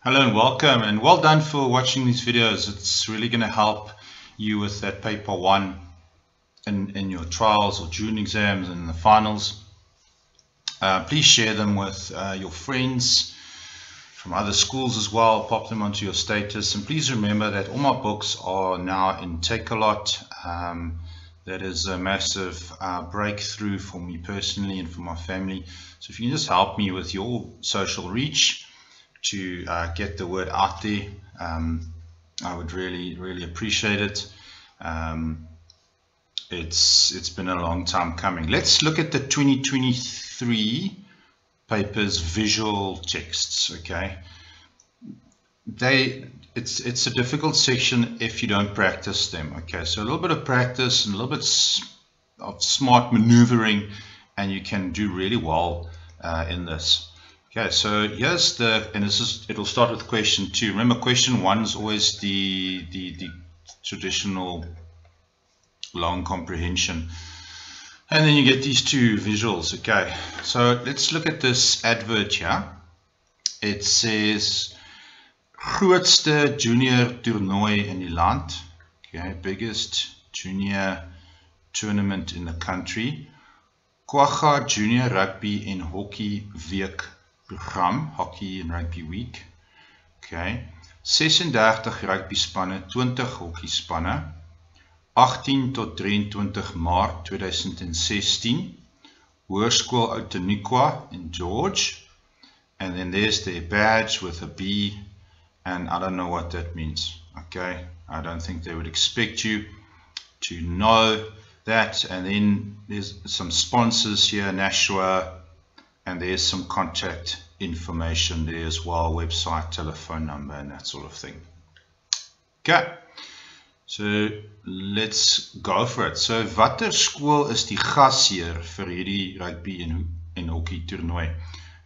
Hello and welcome, and well done for watching these videos. It's really going to help you with that paper 1 in your trials or June exams and the finals. Please share them with your friends from other schools as well. Pop them onto your status, and please remember that all my books are now in Takealot. That is a massive breakthrough for me personally and for my family. So if you can just help me with your social reach to get the word out there, I would really appreciate it. It's been a long time coming. Let's look at the 2023 papers visual texts. Okay, it's a difficult section if you don't practice them. Okay, so a little bit of practice and a little bit of smart maneuvering, and you can do really well in this. Okay, so here's it'll start with question 2. Remember, question 1 is always the traditional long comprehension. And then you get these 2 visuals. Okay, so let's look at this advert here. It says, grootste junior toernooi in die land. Okay, biggest junior tournament in the country. Kwagga Junior Rugby en Hockey Week program, Hockey and Rugby Week. Okay, 36 rugby spanne, 20 hockey spanne, 18 tot 23 Maart 2016, Hoërskool Outeniqua in George, and then there's their badge with a B, and I don't know what that means. Okay, I don't think they would expect you to know that. And then there's some sponsors here, Nashua, and there's some contact information there as well, website, telephone number, and that sort of thing. Okay, so let's go for it. So watter skool is die gasheer vir hierdie rugby en hockey toernooi?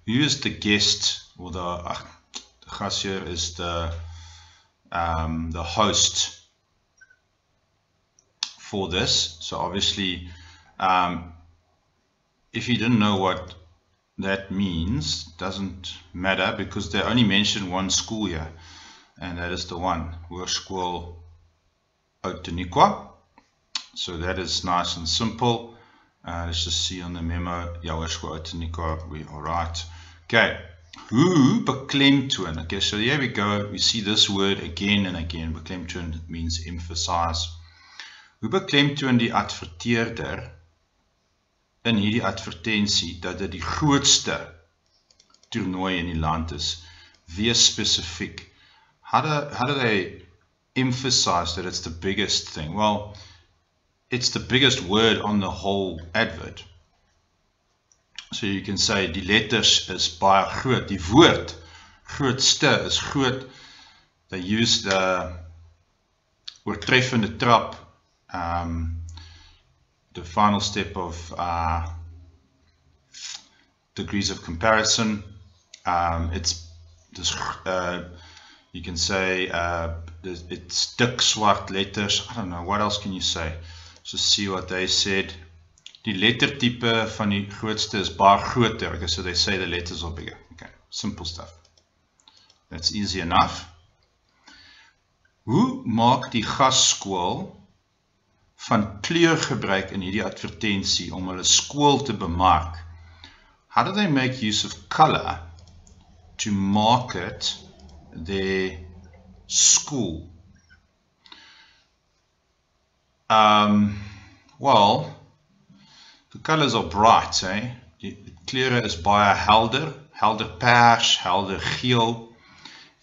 Who is the guest, or the gasheer is the host for this? So obviously, if you didn't know what that means, doesn't matter, because they only mention one school here, and that is the one, Hoërskool Outeniqua. So that is nice and simple. Let's just see on the memo. Yeah, Hoërskool Outeniqua, we are right. Okay, who beklemtoon? Okay, so here we go. We see this word again and again. Beklemtoon means emphasize. Hoe beklemtoon die adverteerder in hierdie advertensie dat dit die grootste toernooi in die land is? Wees spesifiek. How do they emphasize that it's the biggest thing? Well, it's the biggest word on the whole advert. So you can say die letters is baie groot. Die woord grootste is groot. They use the oortreffende trap, the final step of degrees of comparison. It's this, you can say it's dik swart letters. I don't know, what else can you say? Just see what they said. Die lettertype van die grootste is baie groter. Okay, so they say the letters are bigger. Okay, simple stuff. That's easy enough. Hoe maak die gasskool van kleur gebruik in hierdie advertensie om hulle skool te bemark? How do they make use of color to market their school? Well, the colors are bright, eh? Die kleure is baie helder pers, helder geel,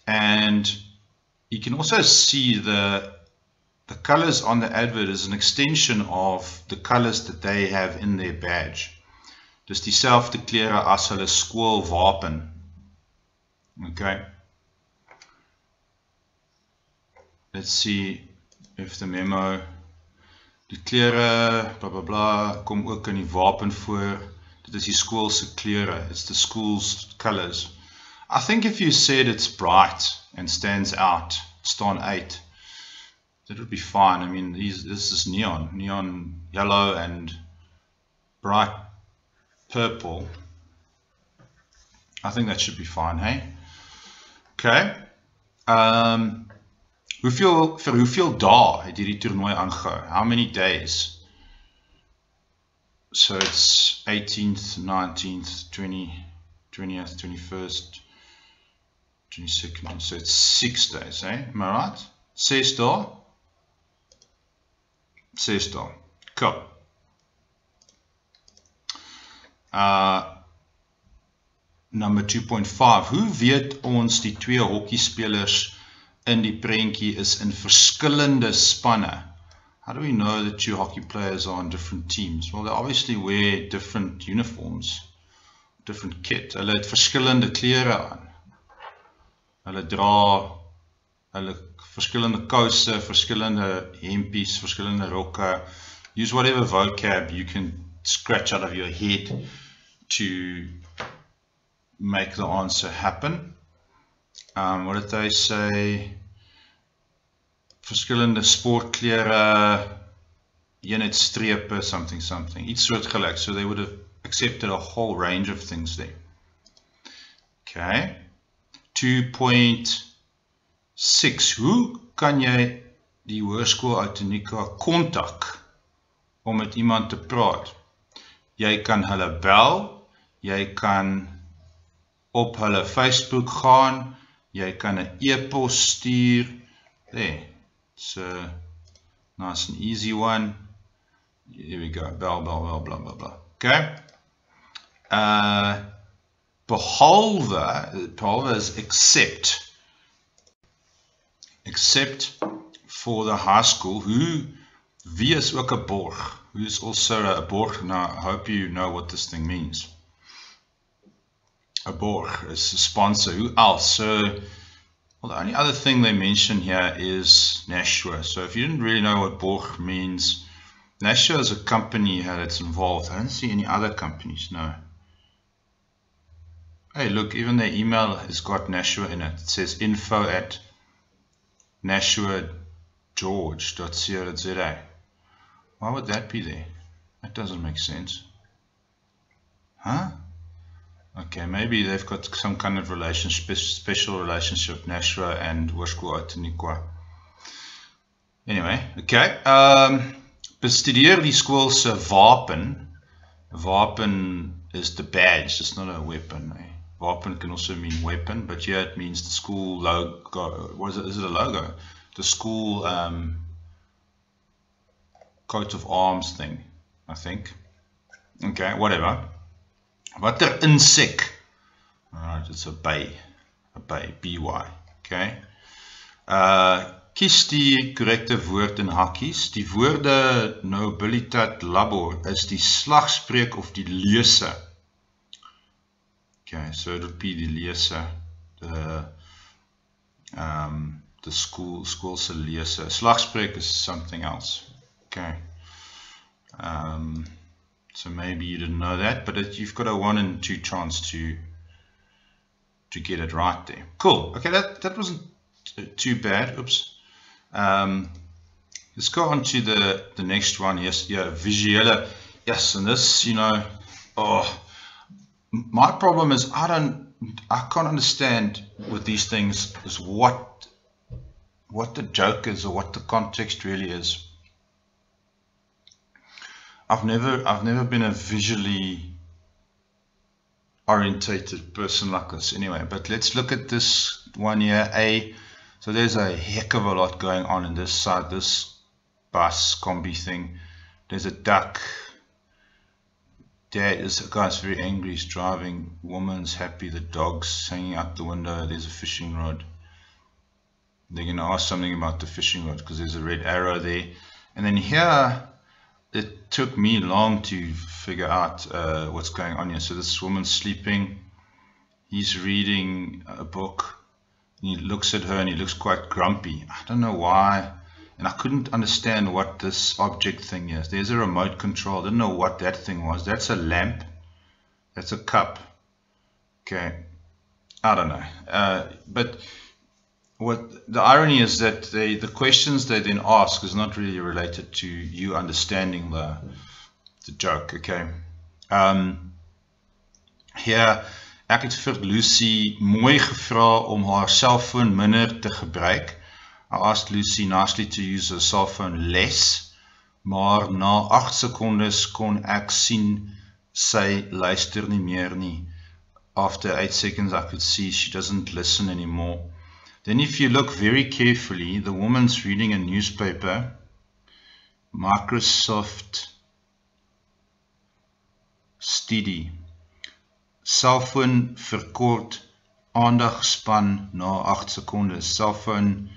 and you can also see the colors on the advert is an extension of the colors that they have in their badge. Dis dieselfde kleure as hulle skoolwapen. Okay. Let's see if the memo, die kleure, blah blah blah, kom ook in die wapen voor. Dit is die skoolse kleure. It's the school's colors. I think if you said it's bright and stands out, staan uit, that would be fine. I mean, this is neon yellow and bright purple. I think that should be fine, hey? Okay. Vir hoeveel dae het hierdie toernooi aangehou? How many days? So it's 18th, 19th, 20th, 21st, 22nd. So it's 6 days, eh? Am I right? 6 dae? 6 dae. Cool. Number 2.5. Hoe weet ons die twee hockeyspelers in die prentjie is in verskillende spanne? How do we know that two hockey players are on different teams? Well, they obviously wear different uniforms, different kit. Hulle het verskillende klere aan. Hulle dra verskillende kouse, verskillende hempies, verskillende rokke. Use whatever vocab you can scratch out of your head to make the answer happen. What did they say? Verskillende sportklere, een het strepe, something. Iets soortgelyk. So they would have accepted a whole range of things there. Okay. 2.6. Hoe kan jy die hoërskool Outeniqua kontak om met iemand te praat? Jy kan hulle bel, jy kan op hulle Facebook gaan, jy kan 'n e-pos stuur. There. It's a nice and easy one. Here we go. Bell, blah, blah. Okay. Behalve is except for the high school. Wie is ook 'n borg? Who is also a borg? Now, I hope you know what this thing means. A borg is a sponsor. Who else? So, well, the only other thing they mention here is Nashua. So if you didn't really know what borg means, Nashua is a company that's involved. I don't see any other companies, no. Hey, look, even their email has got Nashua in it. It says info@nashuageorge.co.za. Why would that be there? That doesn't make sense. Huh? Okay, maybe they've got some kind of relationship, special relationship, Nashua and Hoërskool Outeniqua. Anyway, okay. Bestudeer die skool se wapen. Wapen is the badge, it's not a weapon. Eh? Wapen can also mean weapon, but here it means the school logo. What is it? Is it a logo? The school coat of arms thing, I think. Okay, whatever. Watter insek? Alright, it's a by, B-Y, okay. Kies die korrekte woord in hakkies. Die woorde nobilitat labor is die slagspreuk of die lese. Okay, so it would be die lese, the school se lese. Slagspreuk is something else. Okay. So maybe you didn't know that, but you've got a 1 in 2 chance to get it right there. Cool. Okay, that wasn't too bad. Oops. Let's go on to the next one. Yes, yeah, visuele. Yes, and this, you know, my problem is I can't understand with these things is what the joke is or what the context really is. I've never been a visually orientated person like this anyway, but let's look at this one here. So there's a heck of a lot going on in this side, this bus combi thing. There's a duck. Dad, this guy's very angry, he's driving. Woman's happy, the dog's hanging out the window. There's a fishing rod. They're going to ask something about the fishing rod because there's a red arrow there. And then here, it took me long to figure out what's going on here. So this woman's sleeping. He's reading a book. He looks at her and he looks quite grumpy. I don't know why. And I couldn't understand what this object thing is. There's a remote control. I didn't know what that thing was. That's a lamp. That's a cup. Okay. I don't know. But what the irony is that the questions they then ask is not really related to you understanding the joke. Okay. Here, ek het vir Lucy mooi gevra om haar cellphone minder te gebruik. I asked Lucy nicely to use her cellphone less, maar na 8 secondes kon ek sien sy luister nie meer nie. After 8 seconds I could see she doesn't listen anymore. Then if you look very carefully, the woman's reading a newspaper. Microsoft Steady. Cellphone verkort aandagsspan na 8 secondes. Cellphone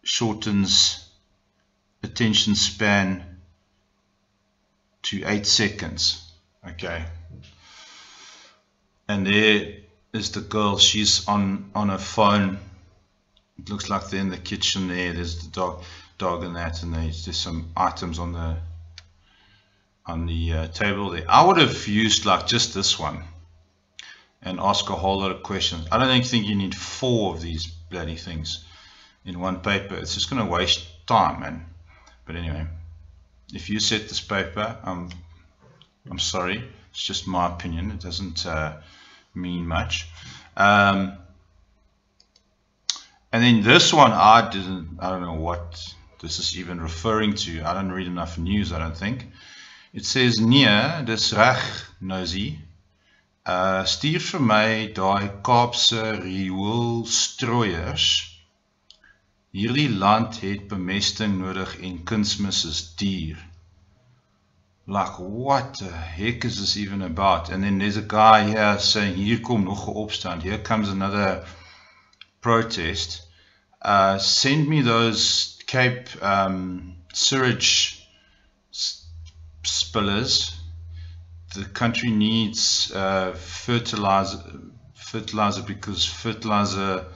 shortens attention span to 8 seconds. Okay. And there is the girl. She's on her phone. It looks like they're in the kitchen there. There's the dog and that, and there's some items on the table there. I would have used like just this one and ask a whole lot of questions. I don't think you need 4 of these bloody things in one paper. It's just going to waste time, man. But anyway, if you set this paper, I'm sorry. It's just my opinion. It doesn't mean much. And then this one, I don't know what this is even referring to. I don't read enough news, I don't think. It says, nee, dis reg, Nosy. Stuur vir my daai Kaapse rioolstrooiers. Hierdie land het bemesting nodig en kunsmis is duur. Like, what the heck is this even about? And then there's a guy here saying, hier kom nog 'n opstand. Here comes another protest. Send me those Cape sewage spillers. The country needs fertilizer because fertilizer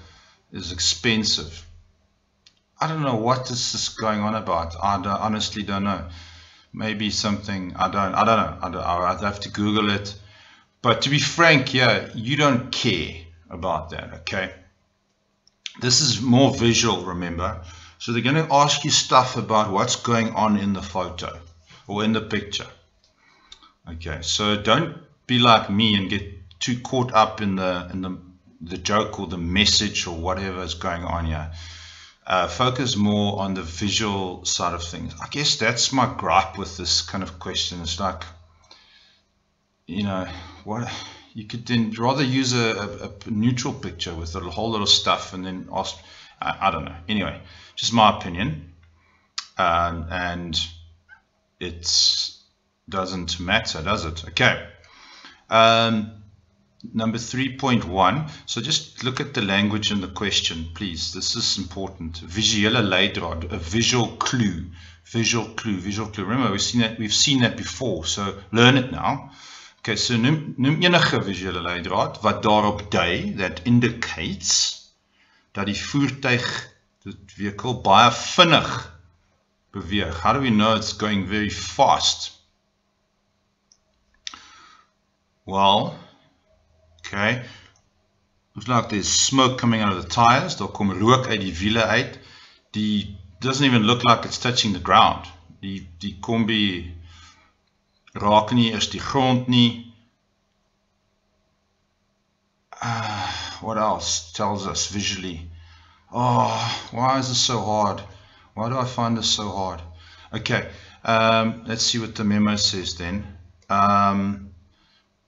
is expensive. I don't know what this is going on about. I honestly don't know. Maybe something, I don't know. I'd have to Google it. But to be frank, yeah, you don't care about that, okay? This is more visual, remember? So they're going to ask you stuff about what's going on in the photo or in the picture. Okay, so don't be like me and get too caught up in the joke or the message or whatever is going on here. Focus more on the visual side of things. I guess that's my gripe with this kind of question. It's like, you know, what you could then rather use a neutral picture with a whole lot of stuff and then ask, I don't know. Anyway, just my opinion, and it doesn't matter, does it? Okay. Number 3.1. So just look at the language in the question, please. This is important. Visuele leidraad, a visual clue. Visual clue, visual clue. Remember, we've seen that before, so learn it now. Okay, so noem enige visuele leidraad wat daarop dui, that indicates dat die voertuig, die vehicle, baie vinnig beweeg. How do we know it's going very fast? Well, okay, looks like there's smoke coming out of the tires. Daar kom rook uit die wiele uit. Die doesn't even look like it's touching the ground. Die kombi raak nie eers die grond nie. What else tells us visually? Oh, why is this so hard? Why do I find this so hard? Okay, let's see what the memo says then.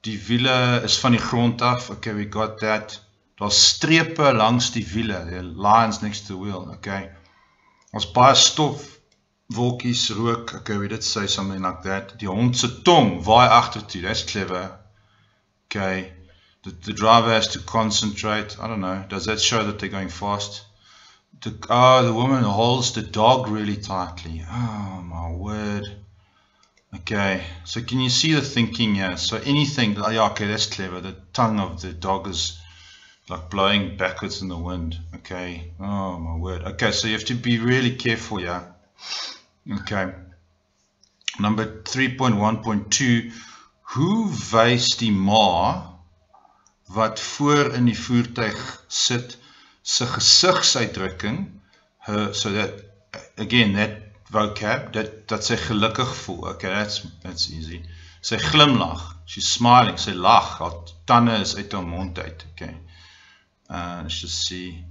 Die wiele is van die grond af. Okay, we got that. Daar's strepe langs die wiele. There are lines next to the wheel. Okay. Ons baie stof, wolkies, rook. Okay, we did say something like that. Die hond se tong waai agtertoe. That's clever. Okay. The driver has to concentrate. I don't know. Does that show that they're going fast? The woman holds the dog really tightly. Oh my word. Okay, so can you see the thinking here? So anything, yeah, okay, that's clever. The tongue of the dog is like blowing backwards in the wind. Okay, oh my word. Okay, so you have to be really careful here. Okay, number 3.1.2. Hoe wys die ma wat voor in die voertuig sit se gesigsuitdrukking, so that, again, that vocab, dat sy gelukkig voel. Okay, that's easy. Sy glimlag. She's smiling. Sy lag. Haar tande is uit haar mond uit. Okay. Let's just see.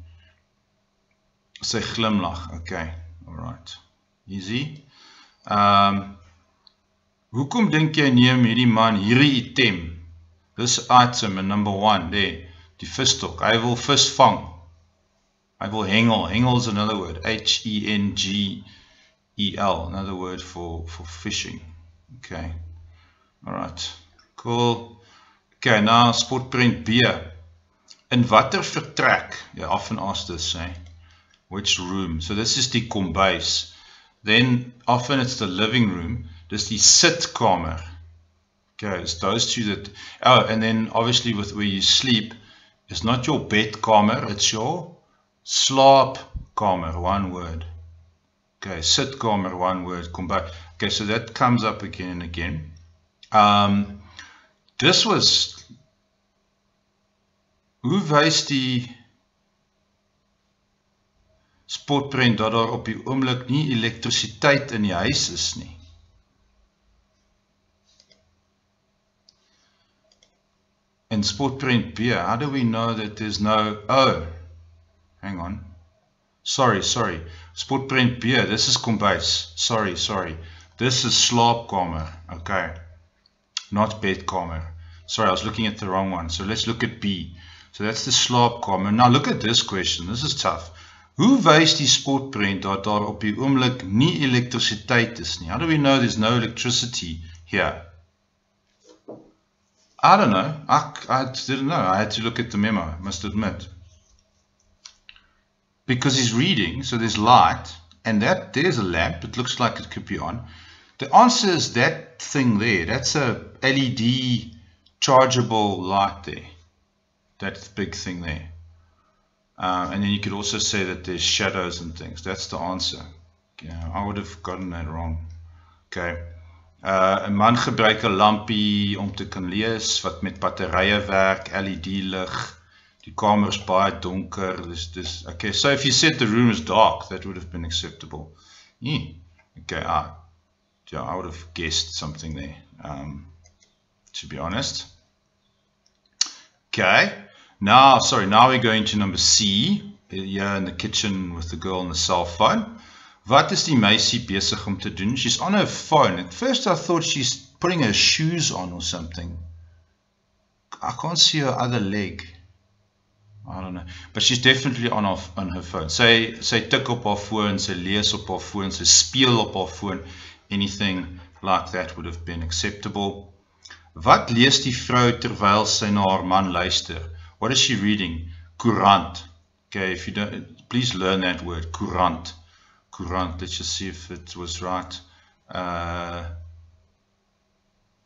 Sy glimlag. Okay. Alright. Easy. Hoekom dink jy neem hierdie man hierdie item? This item in number 1 there. Die visstok. Hy wil vis vang. Hy wil hengel. Hengel is another word. H-E-N-G-E-L. Another word for fishing. Okay. Alright. Cool. Okay, now sportprint B. In watter vertrek? You often ask this, eh? Which room? So this is die kombuis. Then often it's the living room. Dis die sitkamer. Okay, it's those two that... Oh, and then obviously with where you sleep, it's not your bedkamer, it's your slaapkamer, one word. Okay, sitkamer, one word. Kombuis. Okay, so that comes up again and again. This was... Hoe wys die sportprent dat daar op die oomblik nie elektrisiteit in die huis is nie? In sportprent B, how do we know that there's no... Oh, hang on. Sorry. Sportprent B, this is kombuis. Sorry. This is slaapkamer. Okay. Not bedkamer. Sorry, I was looking at the wrong one. So let's look at B. So that's the slaapkamer. Now look at this question. This is tough. Hoe wys die sportprent dat daar op die oomblik nie elektrisiteit is nie? How do we know there's no electricity here? I don't know. I didn't know. I had to look at the memo, I must admit. Because he's reading, so there's light, and there's a lamp. It looks like it could be on. The answer is that thing there. That's a LED chargeable light there. That big thing there. And then you could also say that there's shadows and things. That's the answer. Yeah, I would have gotten that wrong. Okay. 'n man gebruik 'n lampie om te kan lees wat met batterye werk, LED lig. Die kamer is baie donker. Okay, so if you said the room is dark, that would have been acceptable. Yeah. Okay, yeah, I would have guessed something there, to be honest. Okay. Now we're going to number C, here in the kitchen with the girl on the cell phone. Wat is die meisie besig om te doen? She's on her phone. At first I thought she's putting her shoes on or something. I can't see her other leg. I don't know. But she's definitely on her phone. Sy tik op haar foon, sy lees op haar foon, sy speel op haar foon. Anything like that would have been acceptable. Wat lees die vrou terwyl sy na haar man luister? What is she reading? Courant. Okay, if you don't, please learn that word. Courant. Let's just see if it was right.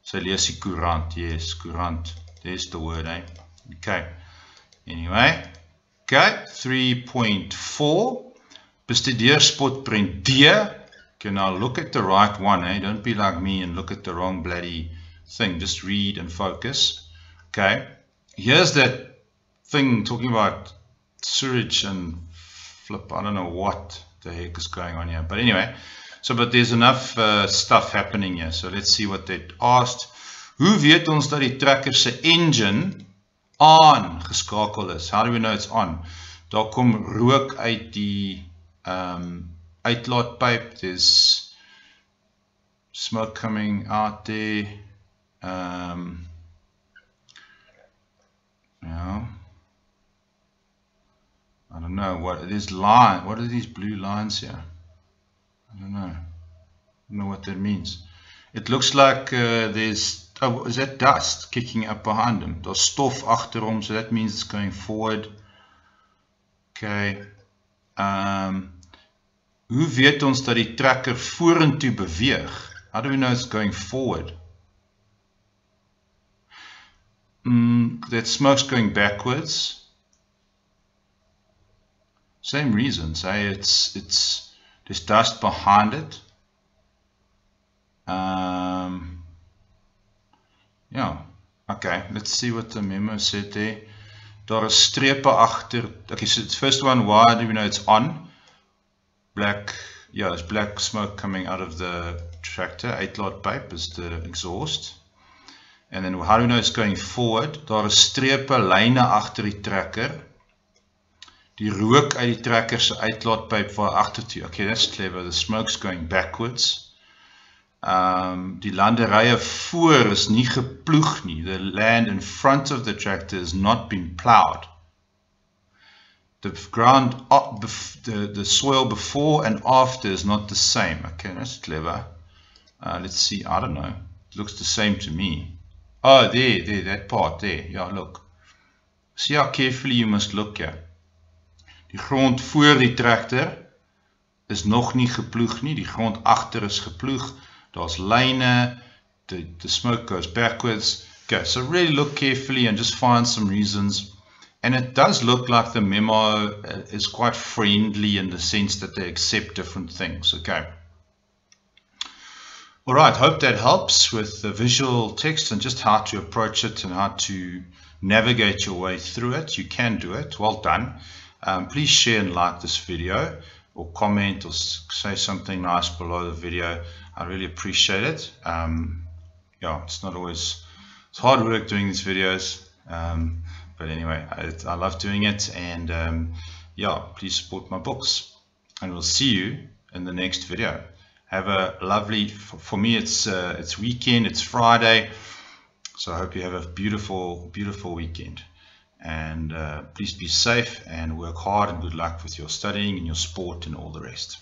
So lees die courant. Yes, courant. There's the word, eh? Okay. Anyway. Okay, 3.4. Bestudeer spotprent D. Okay, now look at the right one, eh? Don't be like me and look at the wrong bloody thing. Just read and focus. Okay. Here's that thing talking about sewage and flip. I don't know what the heck is going on here, but anyway, but there's enough stuff happening here, so let's see what they asked. Hoe weet ons dat die trekker se engine aangeskakel is? How do we know it's on? Daar kom rook uit die uitlaatpyp. There's smoke coming out there. Yeah. I don't know what are these blue lines here? I don't know what that means. It looks like there's, is that dust kicking up behind him? There's stof agter hom, so that means it's going forward. Okay. Hoe weet ons dat die trekker vorentoe beweeg? How do we know it's going forward? That smoke's going backwards. Same reason, say there's dust behind it. Yeah, okay, let's see what the memo said there. Daar is strepe agter. Okay, so the first one, why do we know it's on? Black, yeah, there's black smoke coming out of the tractor. Uitlaatpyp is the exhaust. And then how do we know it's going forward? Daar is strepe, lyne agter die trekker. Die rook uit die trekker se uitlaatpyp waar agtertoe. Okay, that's clever. The smoke's going backwards. Die landerye voor is nie geploeg nie. The land in front of the tractor has not been plowed. The ground, the soil before and after is not the same. Okay, that's clever. Let's see, I don't know. It looks the same to me. Oh, there, that part there. Yeah, look. See how carefully you must look here. Die grond voor die tractor is nog nie geploeg nie. Die grond agter is geploeg. Daar's lyne. The smoke goes backwards. Okay, so really look carefully and just find some reasons. And it does look like the memo is quite friendly in the sense that they accept different things. Okay. Alright, hope that helps with the visual text and just how to approach it and how to navigate your way through it. You can do it. Well done. Please share and like this video, or comment or say something nice below the video. I really appreciate it. Yeah, it's not always, it's hard work doing these videos. But anyway, I love doing it, and yeah, please support my books, and we'll see you in the next video. Have a lovely, for me it's weekend, it's Friday, so I hope you have a beautiful, beautiful weekend, and please be safe and work hard, and good luck with your studying and your sport and all the rest.